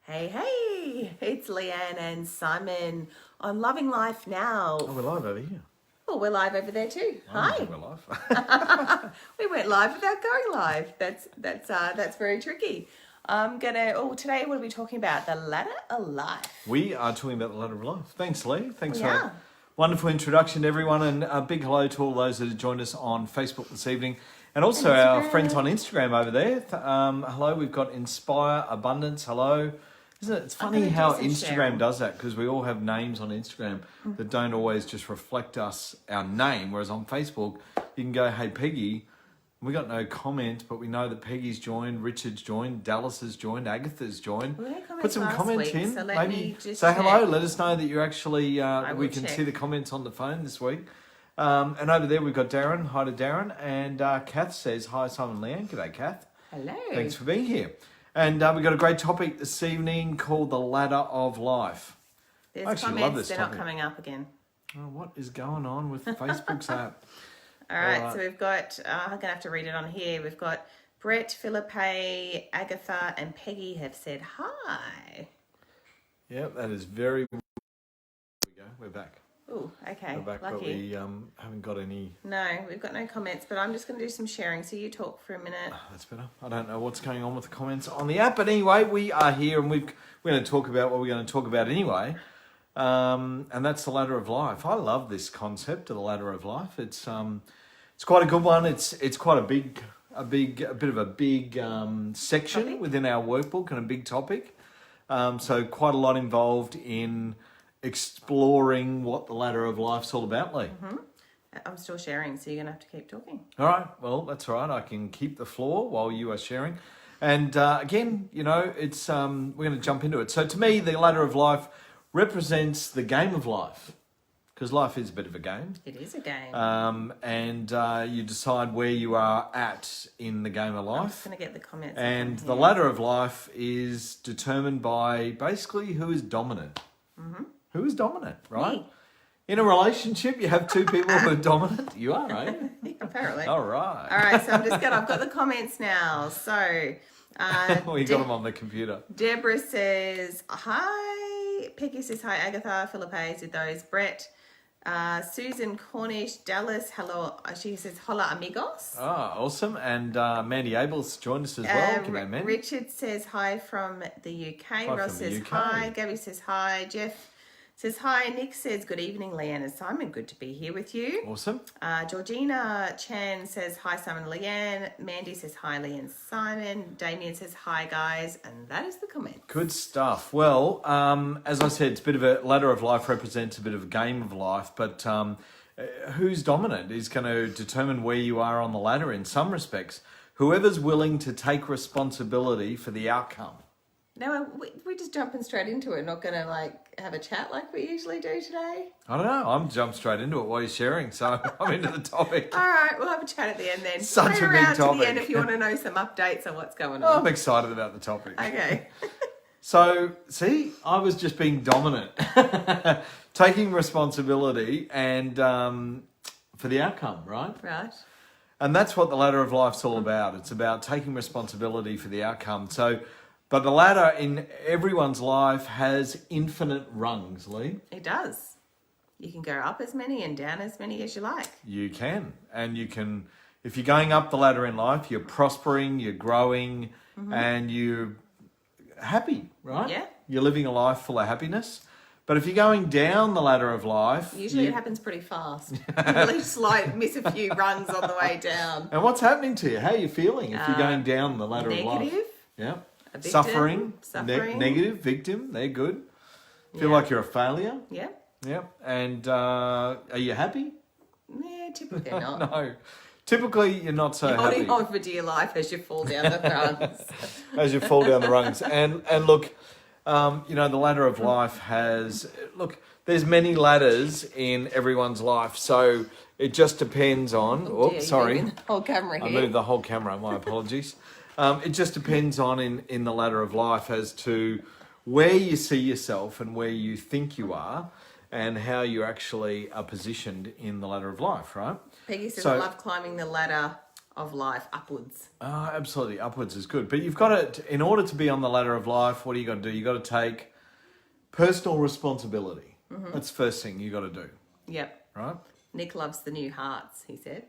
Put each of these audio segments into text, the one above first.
Hey, hey, it's Leanne and Simon on Loving Life Now. Oh, we're live over here. Oh, we're live over there too. I Hi. don't think we're live. We went live without going live. That's very tricky. Today what are we talking about? The ladder of life. We are talking about the ladder of life. Thanks, Lee. Thanks for Yeah. a wonderful introduction to everyone, and a big hello to all those that have joined us on Facebook this evening, and also our friends on Instagram over there. Hello, we've got Inspire Abundance. Hello. Isn't it? It's funny how Instagram does that, because we all have names on Instagram that don't always just reflect our name, whereas on Facebook you can go, hey Peggy, we got no comment, but we know that Peggy's joined, Richard's joined, Dallas has joined, Agatha's joined. Put some comments in. So maybe say hello. Let us know that you're actually, we can see the comments on the phone this week. And over there we've got Darren. Hi to Darren. And Kath says, hi Simon and Leanne. G'day Kath. Hello. Thanks for being here. And we've got a great topic this evening called the ladder of life. There's I actually comments, love this they're topic. not coming up again. Oh, what is going on with Facebook's app? All right, so we've got, I'm going to have to read it on here. We've got Brett, Philippe, Agatha, and Peggy have said hi. Yep, that is very... There we go, we're back. Oh, okay, We're back, lucky. but we haven't got any... No, we've got no comments, but I'm just going to do some sharing, so you talk for a minute. That's better. I don't know what's going on with the comments on the app, but anyway, we are here, and we're going to talk about what we're going to talk about anyway, and that's the ladder of life. I love this concept of the ladder of life. It's quite a good one. It's quite a bit of a big section Topic? within our workbook, and a big topic. So quite a lot involved in exploring what the ladder of life's all about, Lee. Mm-hmm. I'm still sharing, so you're going to have to keep talking. All right, well, that's all right. I can keep the floor while you are sharing. And again, it's we're going to jump into it. So to me, the ladder of life represents the game of life, because life is a bit of a game. It is a game. And you decide where you are at in the game of life. I'm just going to get the comments. And the ladder of life is determined by basically who is dominant. Mm-hmm. Who is dominant, right? Me. In a relationship, you have two people who are dominant. You are, right? Apparently. All right. All right, so I've got the comments now. So, We got them on the computer. Deborah says, hi. Peggy says, hi, Agatha. Philippe with those. Brett. Susan Cornish, Dallas, hello. She says, hola, amigos. Oh, awesome. And Mandy Abels joined us as well. G'day, Mandy. Richard says, hi from the UK. Hi Ross from the says, UK. hi. Gabby says, hi. Jeff says, hi. Nick says, good evening, Leanne and Simon. Good to be here with you. Awesome. Georgina Chan says, hi, Simon and Leanne. Mandy says, hi, Leanne and Simon. Damien says, hi, guys. And that is the comment. Good stuff. Well, as I said, it's a bit of a ladder of life, represents a bit of a game of life, but who's dominant is going to determine where you are on the ladder in some respects. Whoever's willing to take responsibility for the outcome. Now, we're just jumping straight into it, not going to have a chat like we usually do today. I don't know. I'm jumped straight into it while you're sharing, so I'm into the topic. All right, we'll have a chat at the end then. Such Stay a big around to topic. the end if you want to know some updates on what's going I'm on. excited about the topic. Okay. So, see, I was just being dominant, taking responsibility and for the outcome, right? Right. And that's what the ladder of life's all about. It's about taking responsibility for the outcome. So, but the ladder in everyone's life has infinite rungs, Lee. It does. You can go up as many and down as many as you like. You can. And you can, if you're going up the ladder in life, you're prospering, you're growing, and you're happy, right? Yeah. You're living a life full of happiness. But if you're going down the ladder of life... Usually it happens pretty fast. You at least miss a few rungs on the way down. And what's happening to you? How are you feeling if you're going down the ladder of life? Negative. Yeah. A victim, Suffering. suffering. Negative, victim, they're good. Feel like you're a failure. Yeah. Yep. And are you happy? Yeah, typically not. No. Typically, you're not so You're happy holding on for dear life as you fall down the rungs. as you fall down the rungs. And look, the ladder of life has... Look, there's many ladders in everyone's life, so it just depends on... Dear, sorry. you're moving the whole camera here. I moved the whole camera, my apologies. It just depends on in the ladder of life as to where you see yourself and where you think you are and how you actually are positioned in the ladder of life, right? Peggy says, So- I love climbing the ladder of life upwards. Absolutely, upwards is good. But you've got to, in order to be on the ladder of life, what do you got to do? You got to take personal responsibility. That's the first thing you got to do. Yep. Right? Nick loves the new hearts, he said.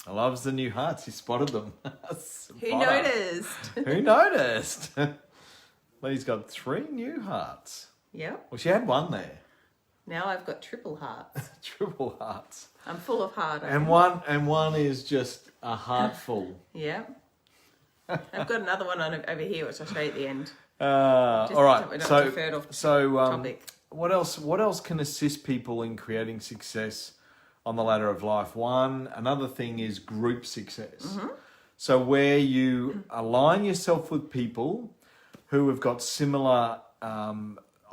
I loves the new hearts. He spotted them. Who noticed? Who noticed? Lee's got 3 new hearts. Yep. Well, she had one there. Now I've got triple hearts. Triple hearts. I'm full of heart. And one is just a heart full. Yeah. I've got another one over here, which I'll show you at the end. All right. So topic. What else can assist people in creating success on the ladder of life? Another thing is group success. So where you align yourself with people who have got similar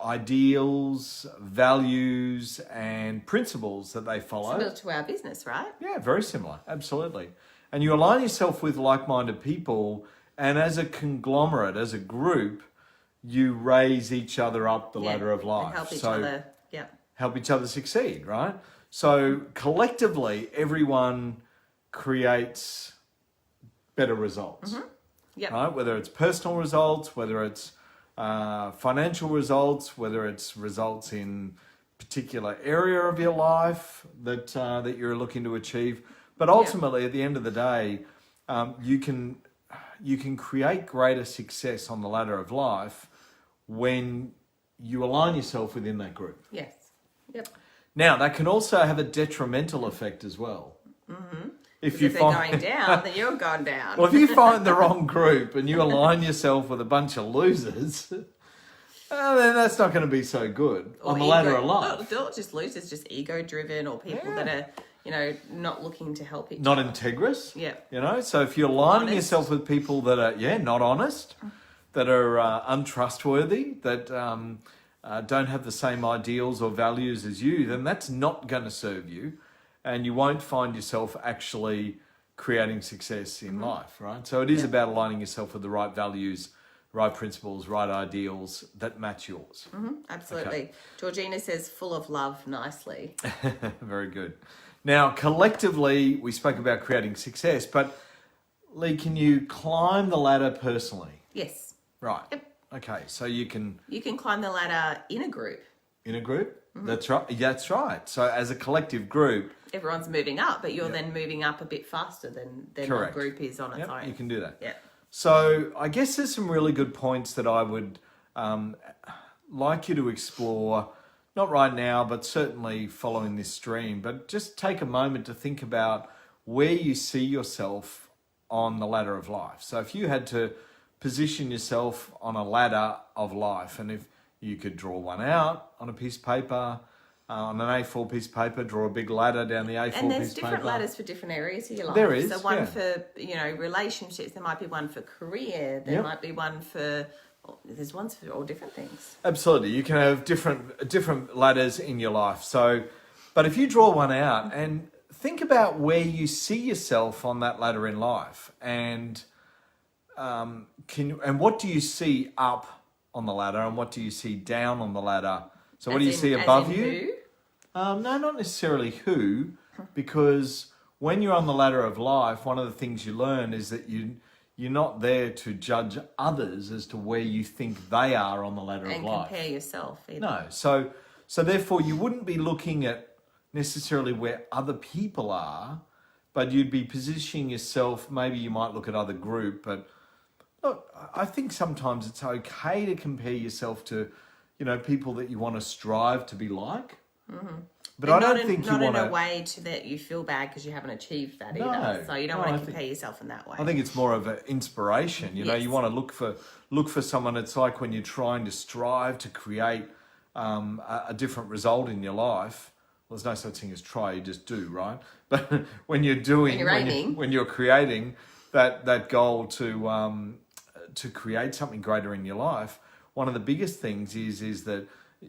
ideals, values, and principles that they follow. Similar to our business, right? Yeah, very similar. Absolutely. And you align yourself with like-minded people, and as a conglomerate, as a group, you raise each other up the ladder of life. And help each other succeed, right? So collectively, everyone creates better results. Yep. Right? Whether it's personal results, whether it's financial results, whether it's results in particular area of your life that you're looking to achieve. But ultimately, at the end of the day, you can create greater success on the ladder of life when you align yourself within that group. Yes. Yep. Now, that can also have a detrimental effect as well. If they're going down, then you're going down. Well, if you find the wrong group and you align yourself with a bunch of losers, then that's not going to be so good on the ladder of life. Not just losers, just ego-driven or people that are, not looking to help each other. other. Not integrous. Yeah. So if you're aligning yourself with people that are, not honest, that are untrustworthy, that don't have the same ideals or values as you, then that's not going to serve you. And you won't find yourself actually creating success in life, right? So it is about aligning yourself with the right values, right principles, right ideals that match yours. Absolutely. Okay. Georgina says, full of love, nicely. Very good. Now, collectively, we spoke about creating success, but Lee, can you climb the ladder personally? Yes. Right. Yep. Okay, so you can climb the ladder in a group. In a group? That's right. That's right. So as a collective group, everyone's moving up, but you're then moving up a bit faster than the group is on its own. You can do that. Yeah. So I guess there's some really good points that I would like you to explore, not right now, but certainly following this stream, but just take a moment to think about where you see yourself on the ladder of life. So if you had to position yourself on a ladder of life, and if you could draw one out on a piece of paper, on an A4 piece of paper, draw a big ladder down the A4 piece of paper. And there's different ladders for different areas of your life. There is, so one for, relationships, there might be one for career, there might be one for, there's ones for all different things. Absolutely. You can have different ladders in your life. So, but if you draw one out and think about where you see yourself on that ladder in life, and what do you see up on the ladder, and what do you see down on the ladder? So what do you see above you? No, not necessarily who, because when you're on the ladder of life, one of the things you learn is that you're not there to judge others as to where you think they are on the ladder of life. And compare yourself either. No, so therefore you wouldn't be looking at necessarily where other people are, but you'd be positioning yourself. Maybe you might look at other group, but look, I think sometimes it's okay to compare yourself to, people that you want to strive to be like. But I don't think you want to... Not in a way that you feel bad because you haven't achieved that either. So you don't want to compare yourself in that way. I think it's more of an inspiration. You want to look for someone. It's like when you're trying to strive to create a different result in your life. Well, there's no such thing as try, you just do, right? But when you're doing... When you're creating that goal to create something greater in your life, one of the biggest things is that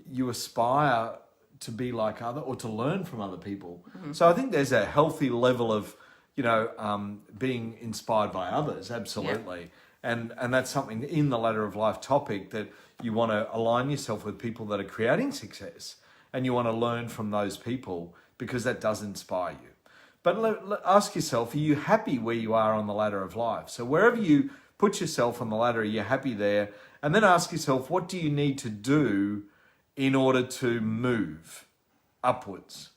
you aspire to be like other, or to learn from other people. So I think there's a healthy level of, being inspired by others, absolutely. Yeah. And that's something in the ladder of life topic, that you want to align yourself with people that are creating success, and you want to learn from those people because that does inspire you. But ask yourself, are you happy where you are on the ladder of life? So wherever you put yourself on the ladder, are you happy there? And then ask yourself, what do you need to do in order to move upwards?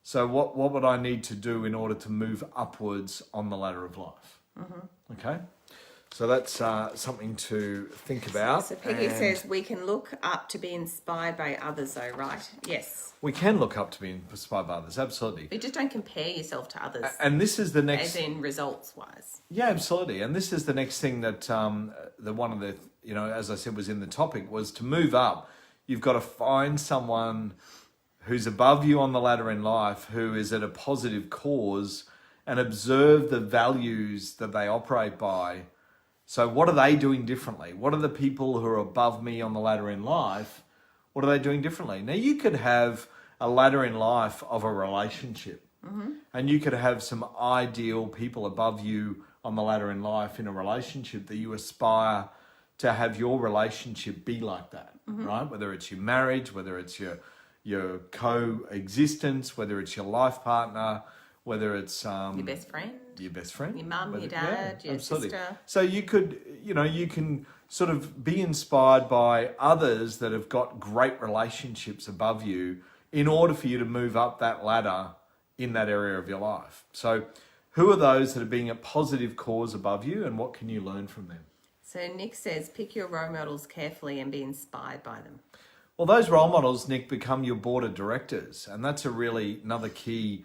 So what would I need to do in order to move upwards on the ladder of life? Okay. So that's something to think about. So Peggy says we can look up to be inspired by others though, right? Yes. We can look up to be inspired by others, absolutely. But just don't compare yourself to others. And this is the next... As in results-wise. Yeah, absolutely. And this is the next thing that the one of the, as I said, was in the topic, was to move up. You've got to find someone who's above you on the ladder in life, who is at a positive cause, and observe the values that they operate by. So what are they doing differently? What are the people who are above me on the ladder in life, what are they doing differently? Now, you could have a ladder in life of a relationship, and you could have some ideal people above you on the ladder in life in a relationship that you aspire to have your relationship be like that, right? Whether it's your marriage, whether it's your coexistence, whether it's your life partner, whether it's your best friend, your mum, your dad, your sister. So you could, you can sort of be inspired by others that have got great relationships above you in order for you to move up that ladder in that area of your life. So who are those that are being a positive cause above you, and what can you learn from them? So Nick says, pick your role models carefully and be inspired by them. Well, those role models, Nick, become your board of directors. And that's another key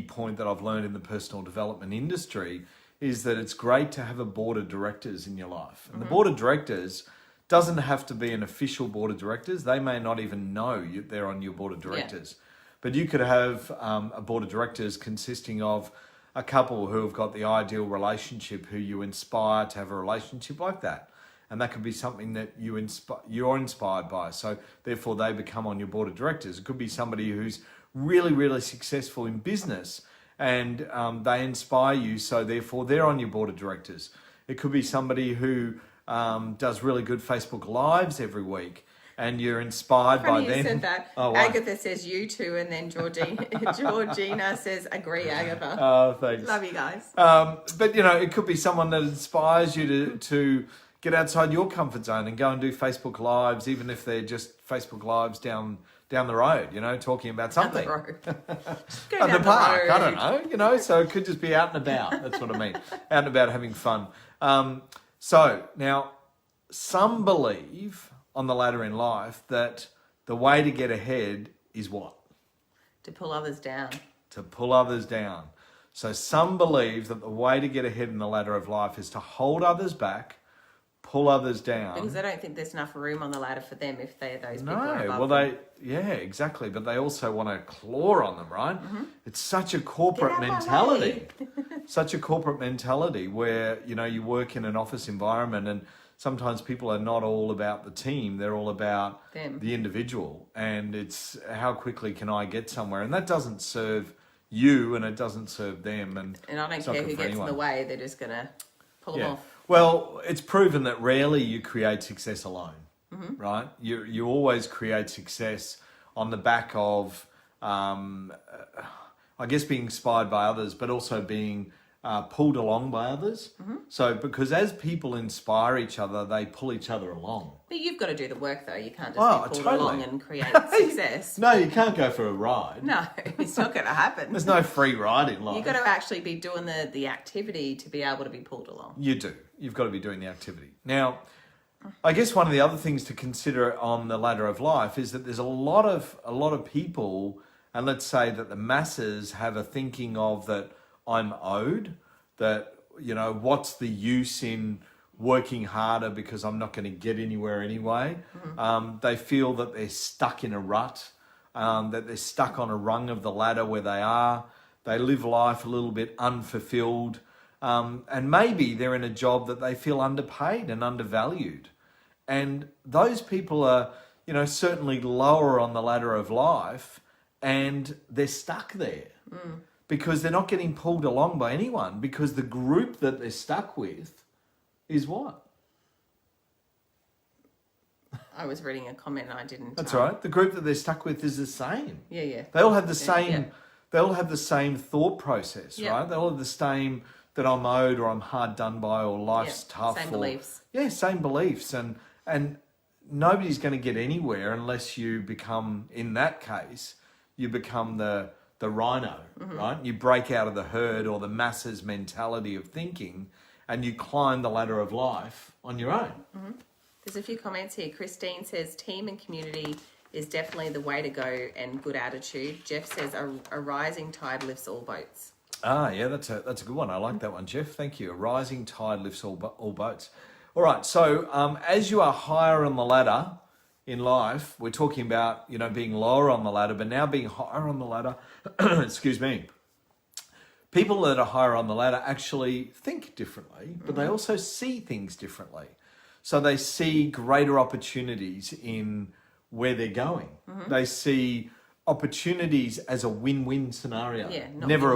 point that I've learned in the personal development industry, is that it's great to have a board of directors in your life. And the board of directors doesn't have to be an official board of directors. They may not even know they're on your board of directors. Yeah. But you could have a board of directors consisting of a couple who have got the ideal relationship, who you inspire to have a relationship like that. And that could be something that you're inspired by. So therefore they become on your board of directors. It could be somebody who's really, really successful in business, and they inspire you, so therefore they're on your board of directors. It could be somebody who does really good Facebook Lives every week, and you're inspired by them. You said that. Oh, Agatha says you two, and then Georgina says agree, Agatha. Oh, thanks. Love you guys. But it could be someone that inspires you to get outside your comfort zone and go and do Facebook Lives, even if they're just Facebook Lives down the road, talking about something. Down the road. At the park, I don't know, so it could just be out and about. That's what I mean. Out and about having fun. So now, some believe on the ladder in life that the way to get ahead is what? To pull others down. To pull others down. So some believe that the way to get ahead in the ladder of life is to hold others back, pull others down. Because they don't think there's enough room on the ladder for them if they're those people above them. Exactly. But they also want to claw on them, right? It's such a corporate mentality. Such a corporate mentality where, you work in an office environment, and sometimes people are not all about the team. They're all about the individual. And it's how quickly can I get somewhere? And that doesn't serve you, and it doesn't serve them. And I don't care who gets in the way. They're just going to pull them off. Well, it's proven that rarely you create success alone, right? You always create success on the back of, I guess, being inspired by others, but also being pulled along by others. So, because as people inspire each other, they pull each other along. But you've got to do the work, though. You can't just be pulled along and create success. No, you can't go for a ride. No, it's not going to happen. There's no free ride in life. You've got to actually be doing the activity to be able to be pulled along. You do. You've got to be doing the activity. Now, I guess one of the other things to consider on the ladder of life is that there's a lot of people, and let's say that the masses have a thinking of that I'm owed, that, what's the use in working harder because I'm not going to get anywhere anyway. They feel that they're stuck in a rut, that they're stuck on a rung of the ladder where they are. They live life a little bit unfulfilled. And maybe they're in a job that they feel underpaid and undervalued. And those people are, certainly lower on the ladder of life, and they're stuck there because they're not getting pulled along by anyone, because the group that they're stuck with is what? I was reading a comment and I didn't. That's all right. The group that they're stuck with is the same. Yeah. They all have the Yeah, same. yeah. They all have the same thought process, Yeah. right? They all have the same that I'm owed or I'm hard done by or life's tough. Same or, beliefs. Yeah, same beliefs, and nobody's going to get anywhere unless you become, in that case, you become the rhino, right? You break out of the herd or the masses mentality of thinking, and you climb the ladder of life on your own. There's a few comments here. Christine says team and community is definitely the way to go and good attitude. Jeff says a rising tide lifts all boats. Ah, yeah, that's a good one. I like that one, Jeff. Thank you. A rising tide lifts all boats. All right. So as you are higher on the ladder in life, we're talking about being lower on the ladder, but now being higher on the ladder. Excuse me. People that are higher on the ladder actually think differently, but they also see things differently. So they see greater opportunities in where they're going. They see opportunities as a win-win scenario. Yeah, never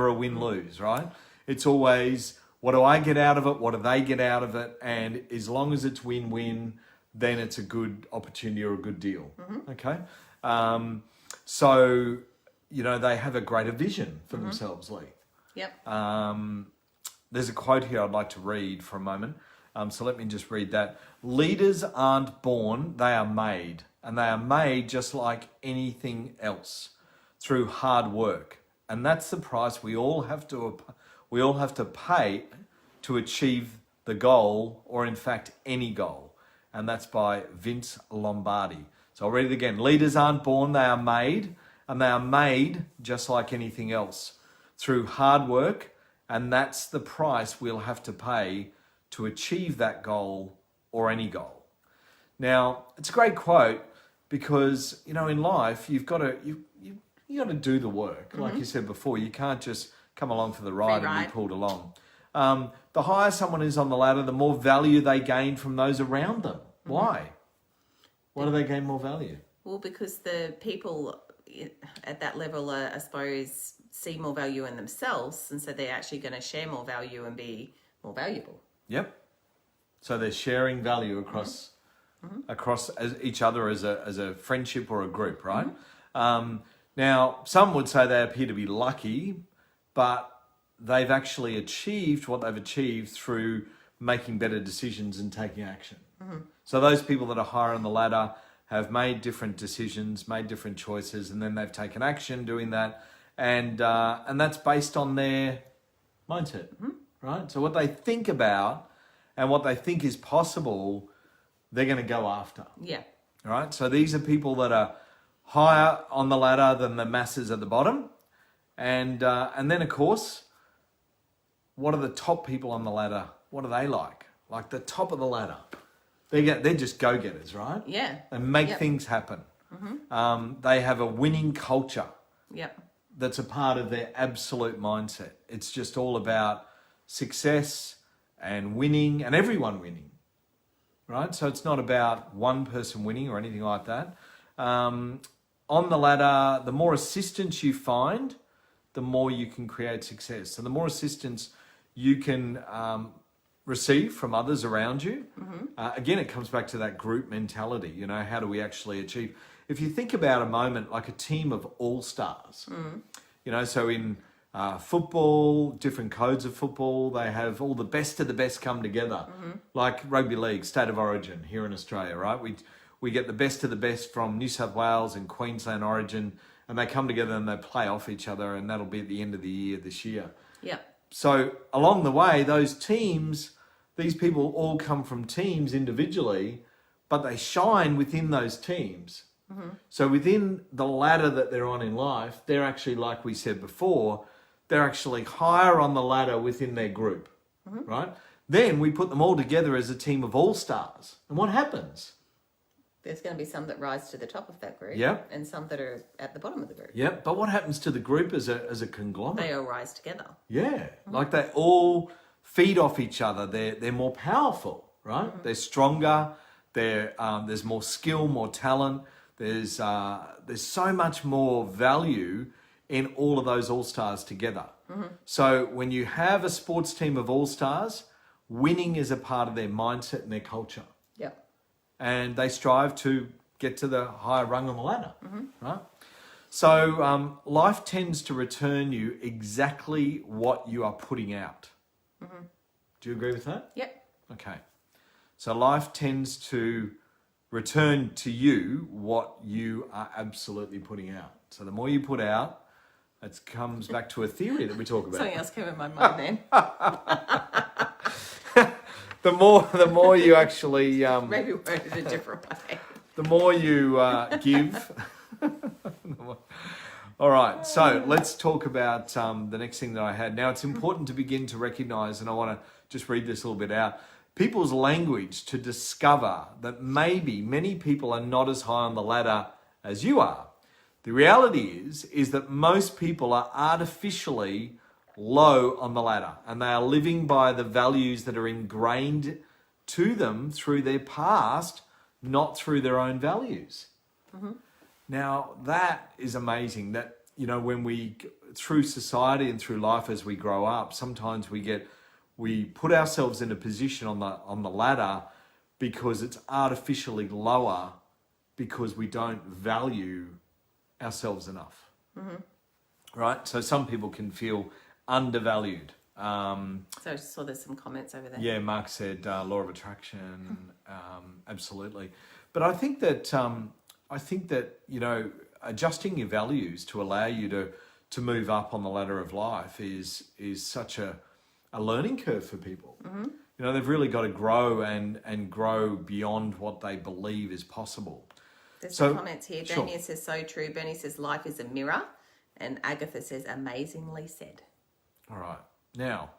a win-lose, right? It's always, what do I get out of it? What do they get out of it? And as long as it's win-win, then it's a good opportunity or a good deal. Okay? So, they have a greater vision for themselves, Lee. Yep. There's a quote here I'd like to read for a moment. So let me just read that. Leaders aren't born, they are made. And they are made just like anything else, through hard work. And that's the price we all have to pay to achieve the goal, or in fact any goal. And that's by Vince Lombardi. So I'll read it again. Leaders aren't born, they are made. And they are made just like anything else, through hard work. And that's the price we'll have to pay to achieve that goal or any goal. Now, it's a great quote because, in life, you've got to do the work. Like you said before, you can't just come along for the ride and be pulled along. The higher someone is on the ladder, the more value they gain from those around them. Why? Why do they gain more value? Well, because the people at that level, I suppose, see more value in themselves, and so they're actually going to share more value and be more valuable. Yep. So they're sharing value across each other as a friendship or a group, right? Now, some would say they appear to be lucky, but they've actually achieved what they've achieved through making better decisions and taking action. So those people that are higher on the ladder have made different decisions, made different choices, and then they've taken action doing that, and that's based on their mindset, right? So what they think about and what they think is possible, they're going to go after. Yeah. Right? So these are people that are higher on the ladder than the masses at the bottom. And then, of course, what are the top people on the ladder? What are they like? Like the top of the ladder. They're just go-getters, right? Yeah. They make things happen. They have a winning culture. Yep. That's a part of their absolute mindset. It's just all about success and winning and everyone winning, right? So it's not about one person winning or anything like that. On the ladder, the more assistance you find, the more you can create success. So the more assistance you can receive from others around you, again, it comes back to that group mentality. How do we actually achieve? If you think about a moment like a team of all-stars, so in football, different codes of football, they have all the best of the best come together, like rugby league, state of origin here in Australia, right? We get the best of the best from New South Wales and Queensland origin, and they come together and they play off each other, and that'll be at the end of the year this year. Yeah. So along the way, those teams, these people all come from teams individually, but they shine within those teams. So within the ladder that they're on in life, they're actually, like we said before, they're actually higher on the ladder within their group, right? Then we put them all together as a team of all-stars. And what happens? There's going to be some that rise to the top of that group, and some that are at the bottom of the group. Yep. But what happens to the group as a conglomerate? They all rise together. Yeah. Like they all feed off each other. They're more powerful, right? They're stronger. There's more skill, more talent. There's so much more value in all of those all-stars together. So when you have a sports team of all-stars, winning is a part of their mindset and their culture. Yep. and they strive to get to the higher rung on the ladder, right? So life tends to return you exactly what you are putting out. Do you agree with that? Yep. Okay. So life tends to return to you what you are absolutely putting out. So the more you put out, it comes back to a theory that we talk about. Something else came in my mind then. The more you actually Maybe worded a different way. the more you give. All right, so let's talk about the next thing that I had. Now, it's important to begin to recognise, and I want to just read this a little bit out, people's language to discover that maybe many people are not as high on the ladder as you are. The reality is that most people are artificially low on the ladder, and they are living by the values that are ingrained to them through their past, not through their own values. Now, that is amazing that, you know, when we, through society and through life as we grow up, sometimes we put ourselves in a position on the ladder because it's artificially lower because we don't value ourselves enough. Right? So some people can feel undervalued. So I just saw there's some comments over there. Yeah, Mark said law of attraction, absolutely. But I think that you know, adjusting your values to allow you to move up on the ladder of life is such a learning curve for people. You know, they've really got to grow and grow beyond what they believe is possible. There's some comments here. Damien says, so true. Bernie says, life is a mirror. And Agatha says, amazingly said. All right. Now,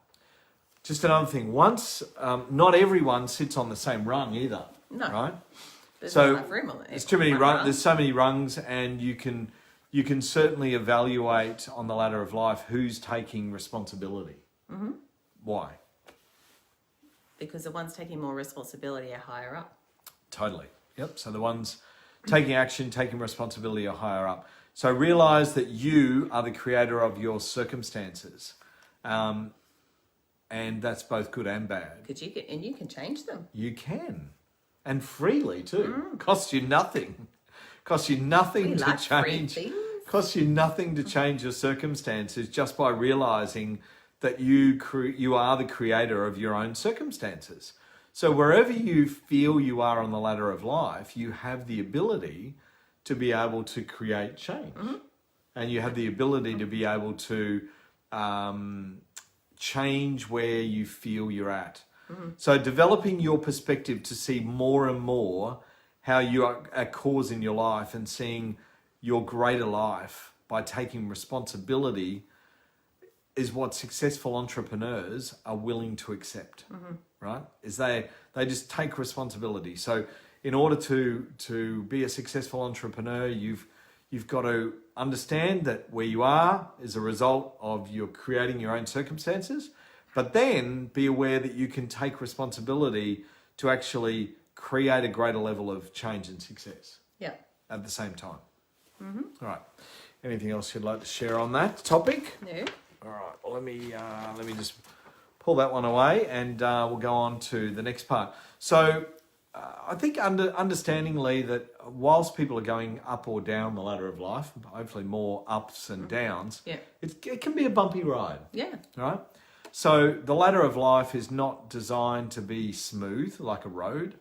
just another thing. Once, not everyone sits on the same rung either. No. Right? There's so not enough room on it. There's too many rungs. There's so many rungs, and you can certainly evaluate on the ladder of life who's taking responsibility. Why? Because the ones taking more responsibility are higher up. Totally. Yep. So the ones taking action, taking responsibility are higher up. So realize that you are the creator of your circumstances. And that's both good and bad. Because you can change them. You can. And freely too. Costs you nothing. Costs you nothing to change. Costs you nothing to change your circumstances just by realizing that you are the creator of your own circumstances. So wherever you feel you are on the ladder of life, you have the ability to be able to create change. And you have the ability to be able to change where you feel you're at. So developing your perspective to see more and more how you are a cause in your life and seeing your greater life by taking responsibility is what successful entrepreneurs are willing to accept, right? Is they just take responsibility. So in order to be a successful entrepreneur, you've got to understand that where you are is a result of your creating your own circumstances, but then be aware that you can take responsibility to actually create a greater level of change and success. Yeah. At the same time. All right. Anything else you'd like to share on that topic? No. All right. Well, let me just pull that one away, and we'll go on to the next part. So, I think understandingly that whilst people are going up or down the ladder of life, hopefully more ups and downs, it can be a bumpy ride. Yeah. Right? So the ladder of life is not designed to be smooth like a road.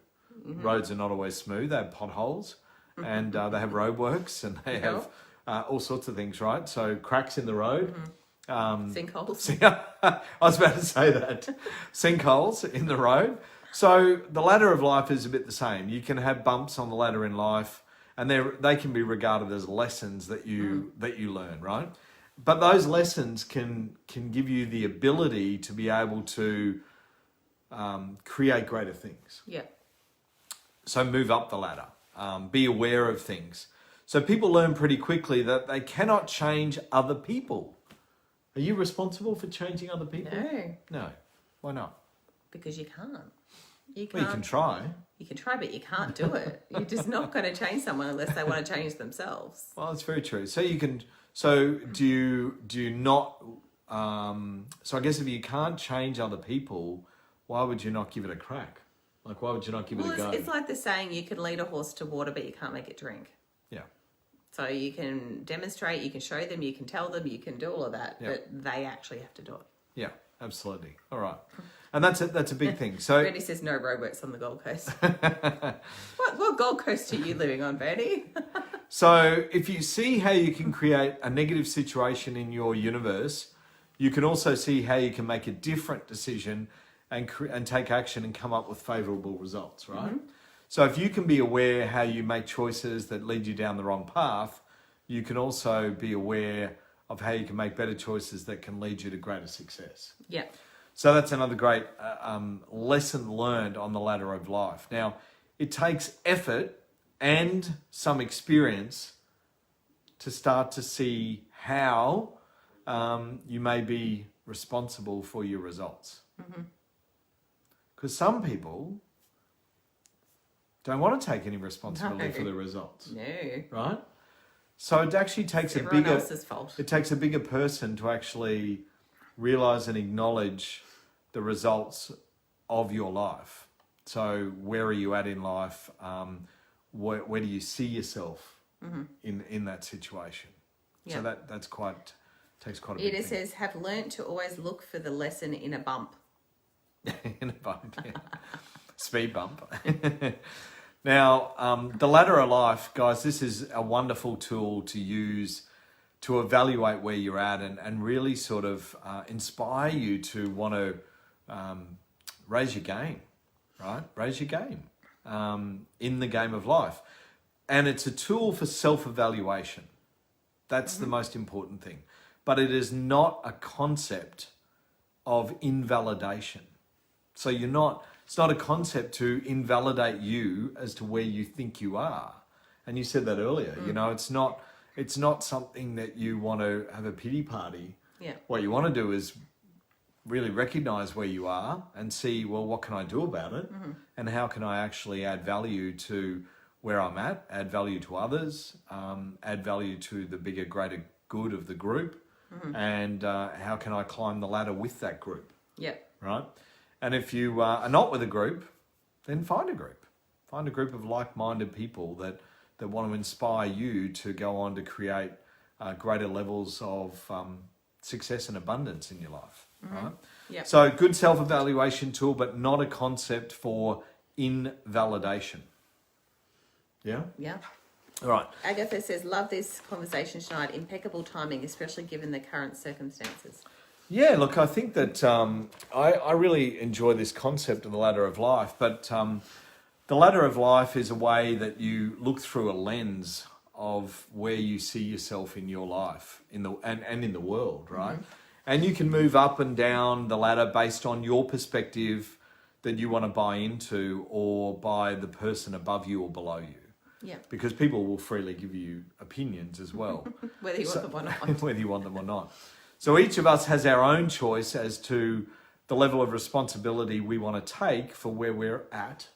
Roads are not always smooth. They have potholes and they have roadworks and they have all sorts of things, right? So cracks in the road. Sinkholes. I was about to say that. Sinkholes in the road. So the ladder of life is a bit the same. You can have bumps on the ladder in life, and they can be regarded as lessons that you learn, right? But those lessons can give you the ability to be able to create greater things. Yeah. So move up the ladder. Be aware of things. So people learn pretty quickly that they cannot change other people. Are you responsible for changing other people? No. No. Why not? Because you can't. Well, you can try. You can try, but you can't do it. You're just not going to change someone unless they want to change themselves. Well, that's very true. So you can. So do you not? So I guess if you can't change other people, why would you not give it a crack? Like, why would you not give it a go? It's like the saying, you can lead a horse to water, but you can't make it drink. Yeah. So you can demonstrate, you can show them, you can tell them, you can do all of that, Yeah. but they actually have to do it. Yeah, absolutely. All right. And that's a big thing. So Bertie says no robots on the Gold Coast. What Gold Coast are you living on, Bertie? So if you see how you can create a negative situation in your universe, you can also see how you can make a different decision and take action and come up with favourable results, right? Mm-hmm. So if you can be aware how you make choices that lead you down the wrong path, you can also be aware of how you can make better choices that can lead you to greater success. Yeah. So that's another great lesson learned on the ladder of life. Now, it takes effort and some experience to start to see how you may be responsible for your results. Because some people don't want to take any responsibility for their results. No. Right? So it actually takes everyone else's fault. It takes a bigger person to actually realize and acknowledge the results of your life. So where are you at in life? Where do you see yourself in that situation? Yeah. So that's takes quite a big thing. It says, have learnt to always look for the lesson in a bump. In a bump, yeah. Speed bump. Now, the ladder of life, guys, this is a wonderful tool to use to evaluate where you're at and really sort of inspire you to want to raise your game, right? Raise your game in the game of life. And it's a tool for self-evaluation. That's the most important thing. But it is not a concept of invalidation. So it's not a concept to invalidate you as to where you think you are. And you said that earlier, you know, it's not something that you want to have a pity party. Yeah. What you want to do is really recognize where you are and see, well, what can I do about it? And how can I actually add value to where I'm at, add value to others, add value to the bigger, greater good of the group, and how can I climb the ladder with that group? Yeah. Right? And if you are not with a group, then find a group. Find a group of like-minded people that want to inspire you to go on to create greater levels of success and abundance in your life. Right? Yep. So good self-evaluation tool, but not a concept for invalidation. Yeah? Yeah. All right. Agatha says, love this conversation tonight. Impeccable timing, especially given the current circumstances. Yeah, look, I think that I really enjoy this concept of the ladder of life, but the ladder of life is a way that you look through a lens of where you see yourself in your life and in the world, right? And you can move up and down the ladder based on your perspective that you want to buy into or by the person above you or below you. Yeah. Because people will freely give you opinions as well. Whether you want them or not. Whether you want them or not. So each of us has our own choice as to the level of responsibility we want to take for where we're at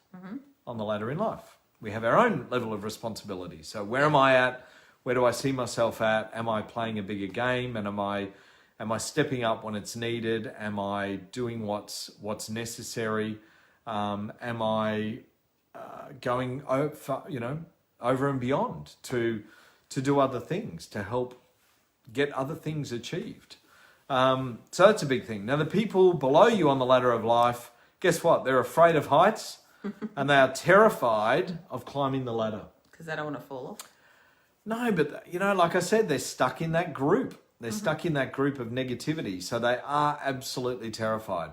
on the ladder in life. We have our own level of responsibility. So where am I at? Where do I see myself at? Am I playing a bigger game? And am I stepping up when it's needed? Am I doing what's necessary? Am I going over and beyond to do other things to help get other things achieved? So that's a big thing. Now, the people below you on the ladder of life, guess what? They're afraid of heights and they are terrified of climbing the ladder. Because they don't want to fall off? No, but, like I said, they're stuck in that group. They're stuck in that group of negativity. So they are absolutely terrified.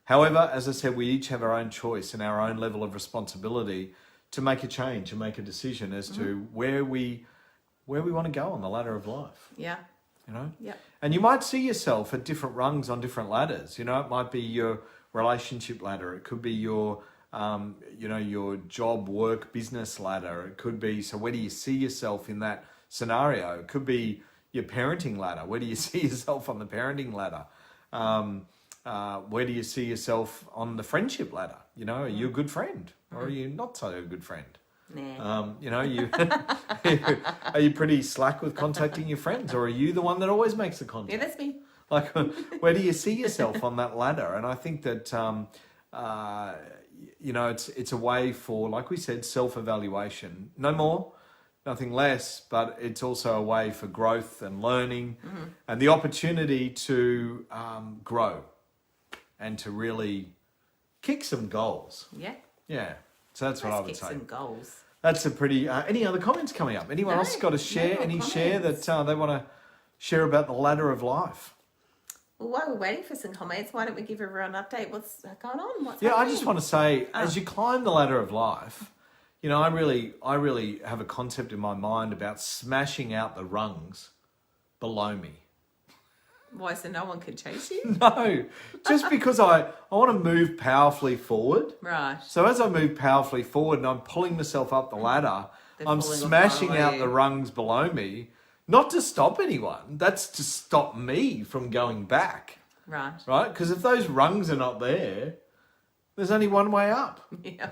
However, as I said, we each have our own choice and our own level of responsibility to make a change and make a decision as to where we want to go on the ladder of life. Yeah. Yeah. And you might see yourself at different rungs on different ladders. It might be your relationship ladder. It could be your, your job, work, business ladder. It could be, so where do you see yourself in that scenario? It could be your parenting ladder. Where do you see yourself on the parenting ladder? Where do you see yourself on the friendship ladder? Are you a good friend or are you not so a good friend? Nah. Are you pretty slack with contacting your friends, or are you the one that always makes the contact? Yeah, that's me. Like, where do you see yourself on that ladder? And I think that, you know, it's a way for, like we said, self-evaluation. No more, nothing less, but it's also a way for growth and learning and the opportunity to grow and to really kick some goals. Yeah. Yeah. So that's what I would say. Some goals. That's a pretty... any other comments coming up? Anyone else got to share? Any comments. Share that they want to share about the ladder of life? Well, while we're waiting for some comments, why don't we give everyone an update? What's going on? What's happening? I just want to say, as you climb the ladder of life, you know, I really have a concept in my mind about smashing out the rungs below me. Why, so no one can chase you? No, just because I want to move powerfully forward. Right. So as I move powerfully forward and I'm pulling myself up the ladder, I'm smashing out the rungs below me. Not to stop anyone. That's to stop me from going back. Right. Right? Because if those rungs are not there, there's only one way up. Yeah.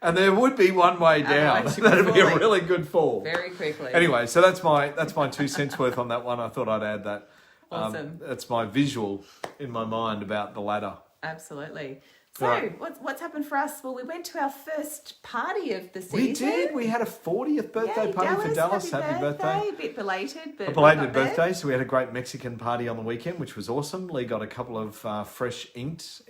And there would be one way down. That'd be a really good fall. Very quickly. Anyway, so that's my 2 cents worth on that one. I thought I'd add that. Awesome. That's my visual in my mind about the ladder. Absolutely. So, right. what's happened for us? Well, we went to our first party of the season. We did. We had a 40th birthday party for Dallas. Happy birthday. A bit belated, but a belated birthday. There. So we had a great Mexican party on the weekend, which was awesome. Lee got a couple of fresh inks.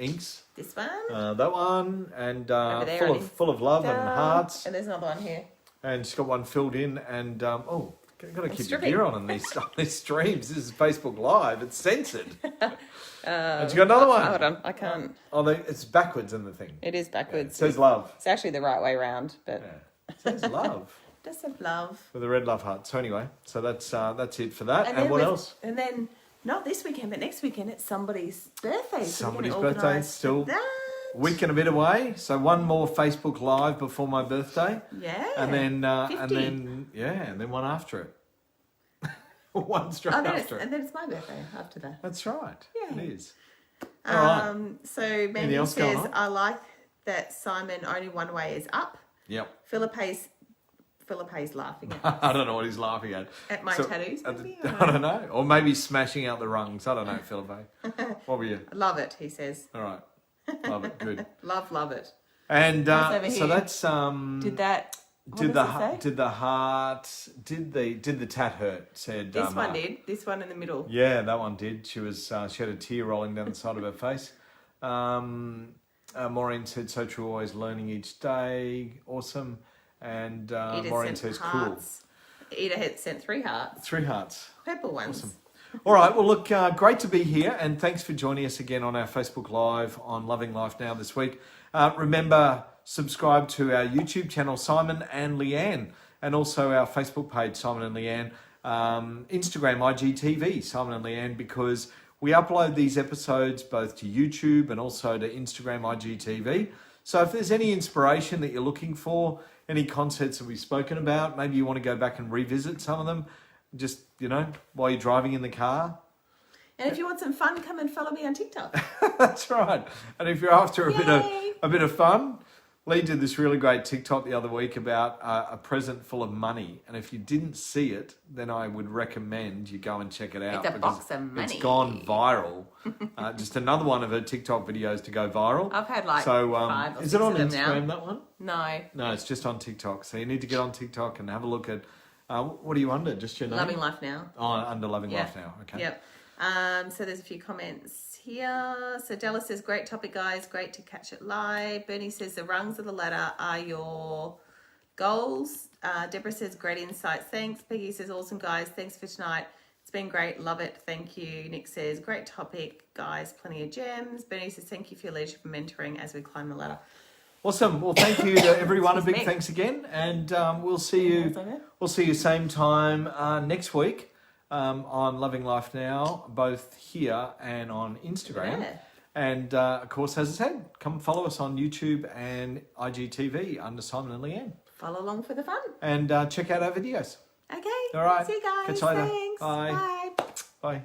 This one. That one. And full of love and hearts. And there's another one here. And she's got one filled in. And, got to keep your gear on these streams. This is Facebook Live. It's censored. And you got another one. Hold on, I can't. Oh, it's backwards in the thing. It is backwards. Yeah, it says love. It's actually the right way around, but it says love. It does have love. With a red love heart. So anyway, so that's it for that. And what else? And then not this weekend, but next weekend it's somebody's birthday. Somebody's birthday still. Week and a bit away, so one more Facebook Live before my birthday. Yeah. And then and then one after it. One straight after it. And then it's my birthday after that. That's right. Yeah. It is. All right. So Mandy says, I like that Simon only one way is up. Yep. Philippe's laughing at. I don't know what he's laughing at. At my tattoos, maybe? I don't know. Or maybe smashing out the rungs. I don't know, Philippe. What were you? Love it, he says. All right. Love it. Good. Love it. And so that's Did the tat hurt? Said this one did. This one in the middle. Yeah, that one did. She had a tear rolling down the side of her face. Maureen said, so true, always learning each day. Awesome. And Maureen says, cool. Ida had sent 3 hearts. 3 hearts. Purple ones. Awesome. All right. Well, look, great to be here. And thanks for joining us again on our Facebook Live on Loving Life Now this week. Remember, subscribe to our YouTube channel, Simon and Leanne, and also our Facebook page, Simon and Leanne, Instagram, IGTV, Simon and Leanne, because we upload these episodes both to YouTube and also to Instagram, IGTV. So if there's any inspiration that you're looking for, any concepts that we've spoken about, maybe you want to go back and revisit some of them, just, while you're driving in the car. And if you want some fun, come and follow me on TikTok. That's right. And if you're after a bit of fun, Lee did this really great TikTok the other week about a present full of money. And if you didn't see it, then I would recommend you go and check it out. It's a box of money. It's gone viral. Just another one of her TikTok videos to go viral. I've had 5 or 6 is it on of them Instagram, now. that one? No. No, it's just on TikTok. So you need to get on TikTok and have a look at, what are you under? Just your name? Loving Life Now. Oh, under Loving Life Now. Okay. Yep. So there's a few comments here. So Della says, great topic, guys. Great to catch it live. Bernie says, the rungs of the ladder are your goals. Deborah says, great insights. Thanks. Peggy says, awesome, guys. Thanks for tonight. It's been great. Love it. Thank you. Nick says, great topic, guys. Plenty of gems. Bernie says, thank you for your leadership and mentoring as we climb the ladder. Awesome. Well, thank you to everyone. A big thanks again. And we'll see you same time next week. On Loving Life Now, both here and on Instagram. Yeah. And, of course, as I said, come follow us on YouTube and IGTV under Simon and Leanne. Follow along for the fun. And check out our videos. Okay. All right. See you guys. Catch you later. Thanks. Bye. Bye. Bye.